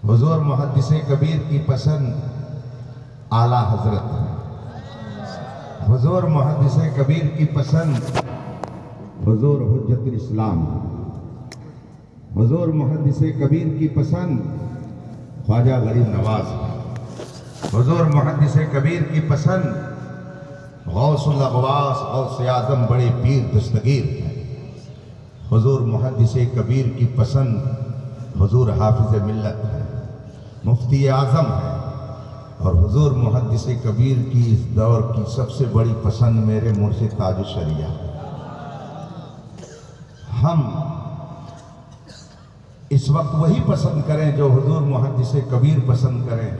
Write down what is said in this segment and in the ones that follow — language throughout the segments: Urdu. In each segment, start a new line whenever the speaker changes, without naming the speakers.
حضور محدث کبیر کی پسند اعلیٰ حضرت، حضور محدث کبیر کی پسند حضور حجت الاسلام، حضور محدث کبیر کی پسند خواجہ غریب نواز، حضور محدث کبیر کی پسند غوث الاغواث غوث اعظم بڑے پیر دستگیر ہیں، حضور محدث کبیر کی پسند حضور حافظ ملت ہے، مفتی اعظم ہے، اور حضور محدث کبیر کی اس دور کی سب سے بڑی پسند میرے مرشد تاج الشریعہ۔ ہم اس وقت وہی پسند کریں جو حضور محدث کبیر پسند کریں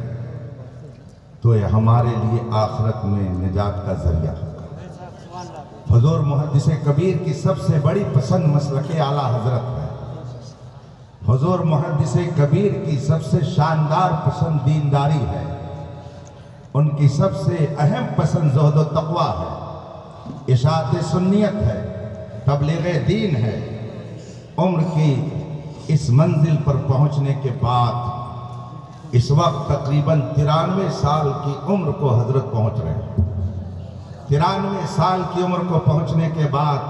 تو یہ ہمارے لیے آخرت میں نجات کا ذریعہ ہوگا۔ حضور محدث کبیر کی سب سے بڑی پسند مسلک اعلیٰ حضرت ہے، حضور محدث کبیر کی سب سے شاندار پسند دینداری ہے، ان کی سب سے اہم پسند زہد و تقوی ہے، اشاعت سنیت ہے، تبلیغ دین ہے۔ عمر کی اس منزل پر پہنچنے کے بعد اس وقت تقریباً 93 سال کی عمر کو حضرت پہنچ رہے ہیں۔ 93 سال کی عمر کو پہنچنے کے بعد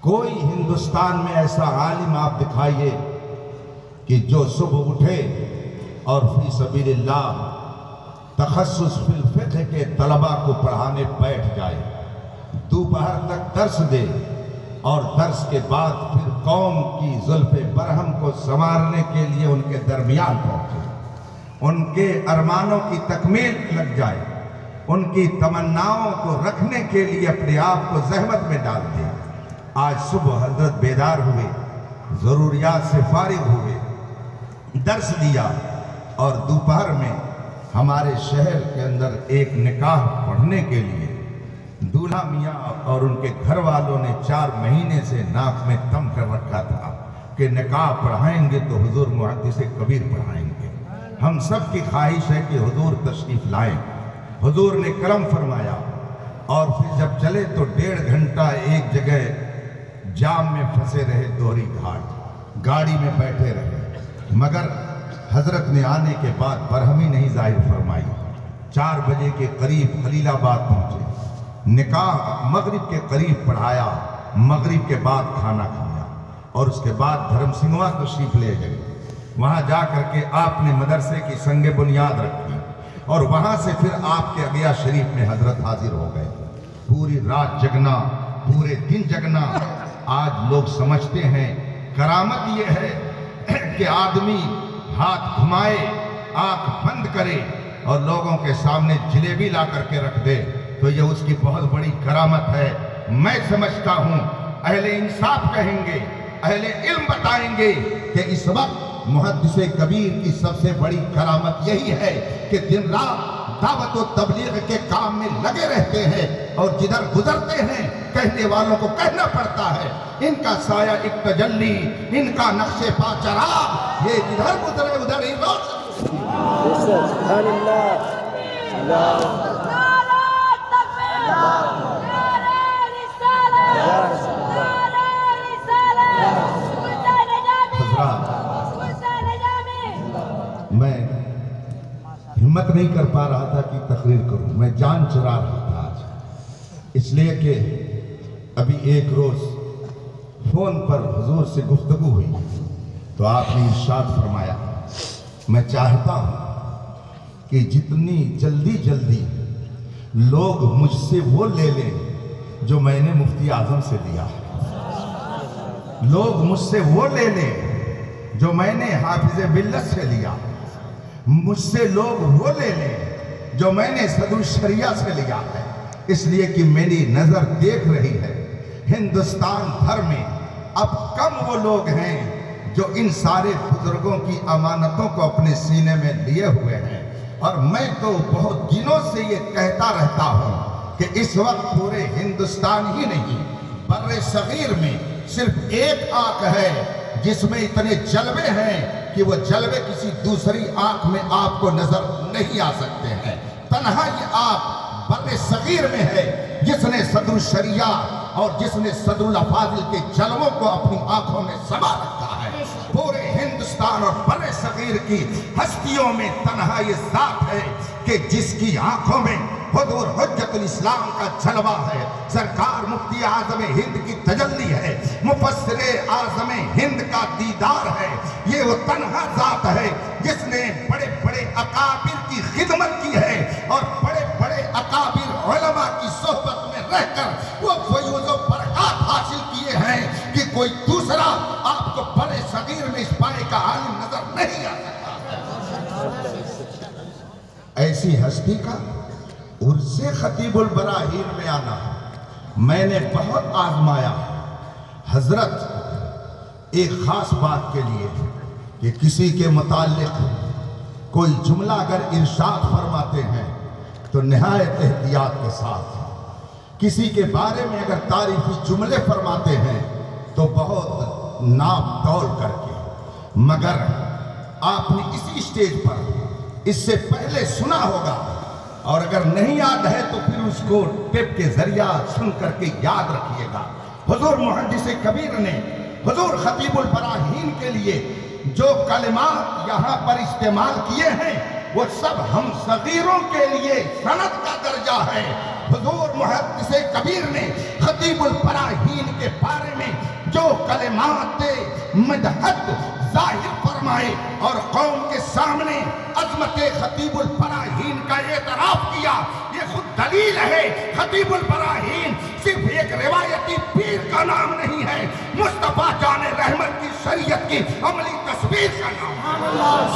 کوئی ہندوستان میں ایسا عالم آپ دکھائیے کہ جو صبح اٹھے اور فی سبیل اللہ تخصص فی الفقہ کے طلباء کو پڑھانے بیٹھ جائے، دوپہر تک درس دے اور درس کے بعد پھر قوم کی زلف برہم کو سنوارنے کے لیے ان کے درمیان پہنچے، ان کے ارمانوں کی تکمیل لگ جائے، ان کی تمناؤں کو رکھنے کے لیے اپنے آپ کو زحمت میں ڈال دے۔ آج صبح حضرت بیدار ہوئے، ضروریات سے فارغ ہوئے، درس دیا، اور دوپہر میں ہمارے شہر کے اندر ایک نکاح پڑھنے کے لیے دولہا میاں اور ان کے گھر والوں نے 4 مہینے سے ناک میں تم کر رکھا تھا کہ نکاح پڑھائیں گے تو حضور محدث کبیر پڑھائیں گے۔ ہم سب کی خواہش ہے کہ حضور تشریف لائیں۔ حضور نے کرم فرمایا اور پھر جب چلے تو 1.5 گھنٹہ ایک جگہ جام میں پھنسے رہے، دوہری گھاٹ، گاڑی میں بیٹھے رہے، مگر حضرت نے آنے کے بعد برہمی نہیں ظاہر فرمائی۔ 4 بجے کے قریب خلیل آباد پہنچے، نکاح مغرب کے قریب پڑھایا، مغرب کے بعد کھانا کھایا، اور اس کے بعد دھرم سنگھوا تشریف لے گئے۔ وہاں جا کر کے آپ نے مدرسے کی سنگ بنیاد رکھی، اور وہاں سے پھر آپ کے اگیا شریف میں حضرت حاضر ہو گئے۔ پوری رات جگنا، پورے دن جگنا۔ آج لوگ سمجھتے ہیں کرامت یہ ہے کہ آدمی ہاتھ گھمائے، آنکھ بند کرے اور لوگوں کے سامنے جلیبی لا کر کے رکھ دے تو یہ اس کی بہت بڑی کرامت ہے۔ میں سمجھتا ہوں اہل انصاف کہیں گے، اہل علم بتائیں گے کہ اس وقت محدث کبیر کی سب سے بڑی کرامت یہی ہے کہ دن رات دعوت و تبلیغ کے کام میں لگے رہتے ہیں، اور جدھر گزرتے ہیں کہنے والوں کو کہنا پڑتا ہے ان کا سایہ ایک تجلی، ان کا نقش پا چراغ، یہ جدھر گزرے ادھر ہی روشن۔
سبحان اللہ۔
میں ہمت نہیں کر پا رہا تھا کہ تقریر کروں، میں جان چرا رہا تھا آج، اس لیے کہ ابھی ایک روز فون پر حضور سے گفتگو ہوئی تو آپ نے ارشاد فرمایا، میں چاہتا ہوں کہ جتنی جلدی لوگ مجھ سے وہ لے لیں جو میں نے مفتی اعظم سے لیا ہے، لوگ مجھ سے وہ لے لیں جو میں نے حافظ ملت سے لیا، مجھ سے لوگ وہ لے لیں جو میں نے صدر الشریعہ سے لیا ہے، اس لیے کہ میری نظر دیکھ رہی ہے ہندوستان بھر میں اب کم وہ لوگ ہیں جو ان سارے بزرگوں کی امانتوں کو اپنے سینے میں لیے ہوئے ہیں، اور میں تو بہت دنوں سے یہ کہتا رہتا ہوں کہ اس وقت پورے ہندوستان ہی نہیں بر صغیر میں صرف ایک آنکھ ہے جس میں اتنے جلوے ہیں کہ وہ جلوے کسی دوسری آنکھ میں آپ کو نظر نہیں آ سکتے ہیں۔ تنہا یہ آنکھ صغیر میں ہے، جس نے صدر الشریعہ اور جس نے صدر الافاضل کے جلووں کو اپنی آنکھوں میں سما رکھا ہے۔ پورے ہندوستان اور بر صغیر کی ہستیوں میں تنہا یہ ذات ہے کہ جس کی آنکھوں میں حضور حجت الاسلام کا جلوہ ہے، سرکار مفتی اعظم ہند کی تجلی ہے، مفسر اعظم ہند کا دیدار ہے۔ یہ وہ تنہا ذات ہے جس نے بڑے بڑے اکابر کی خدمت کی ہے اور بڑے بڑے اکابر علماء کی صحبت میں رہ کر وہ فیوز و برکات حاصل کیے ہیں کہ کوئی دوسرا آپ کو بر صغیر میں اس پائے کا عالم نظر نہیں آ سکتا۔ ایسی ہستی کا عرص خطیب البراہین میں آنا میں نے بہت آزمایا۔ حضرت ایک خاص بات کے لیے کہ کسی کے متعلق کوئی جملہ اگر ارشاد فرماتے ہیں تو نہایت احتیاط کے ساتھ، کسی کے بارے میں اگر تعریفی جملے فرماتے ہیں تو بہت ناپ تول کر کے، مگر آپ نے اسی اسٹیج پر اس سے پہلے سنا ہوگا اور اگر نہیں یاد ہے تو پھر اس کو ٹیپ کے ذریعہ سن کر کے یاد رکھیے گا۔ حضور محدث کبیر نے حضور خطیب البراہین کے لیے جو کلمات یہاں پر استعمال کیے ہیں وہ سب ہم صغیروں کے لیے سند کا درجہ ہے۔ حضور محدث کبیر نے خطیب البراہین کے بارے میں جو کلمات مدحت ظاہر فرمائے اور قوم کے سامنے عظمت خطیب البراہین کا اعتراف کیا، یہ خود دلیل ہے خطیب البراہین صرف ایک روایتی پیر کا نام نہیں ہے، مصطفیٰ جان رحمت کی شریعت کی عملی تصویر کا نام ہے۔